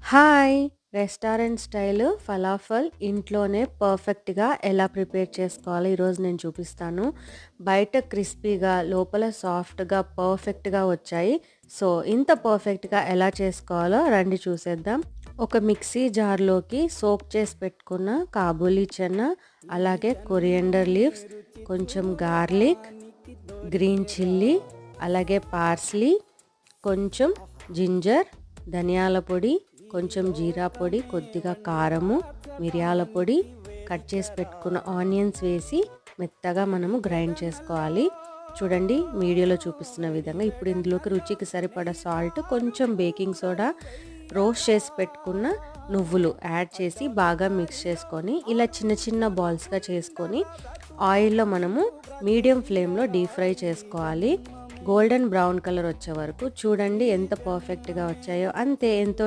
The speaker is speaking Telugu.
హాయ్! రెస్టారెంట్ స్టైల్ ఫలాఫల్ ఇంట్లోనే పర్ఫెక్ట్‌గా ఎలా ప్రిపేర్ చేసుకోవాలో ఈరోజు నేను చూపిస్తాను. బయట క్రిస్పీగా, లోపల సాఫ్ట్‌గా, పర్ఫెక్ట్‌గా వచ్చాయి. సో, ఇంత పర్ఫెక్ట్‌గా ఎలా చేసుకోవాలో రండి చూసేద్దాం. ఒక మిక్సీ జార్‌లోకి సోక్ చేసి పెట్టుకున్న కాబూలీ చెన్నా, అలాగే కొరియండర్ లీవ్స్, కొంచెం గార్లిక్, గ్రీన్ చిల్లీ, అలాగే పార్స్లీ, కొంచెం జింజర్, ధనియాల పొడి, కొంచెం జీరా పొడి, కొద్దిగా కారము, మిరియాల పొడి, కట్ చేసి పెట్టుకున్న ఆనియన్స్ వేసి మెత్తగా మనము గ్రైండ్ చేసుకోవాలి. చూడండి వీడియోలో చూపిస్తున్న విధంగా. ఇప్పుడు ఇందులోకి రుచికి సరిపడా సాల్ట్, కొంచెం బేకింగ్ సోడా, రోస్ట్ చేసి పెట్టుకున్న నువ్వులు యాడ్ చేసి బాగా మిక్స్ చేసుకొని ఇలా చిన్న చిన్న బాల్స్గా చేసుకొని ఆయిల్లో మనము మీడియం ఫ్లేమ్లో డీప్ ఫ్రై చేసుకోవాలి. గోల్డెన్ బ్రౌన్ కలర్ వచ్చే వరకు చూడండి ఎంత పర్ఫెక్ట్గా వచ్చాయో. అంతే, ఎంతో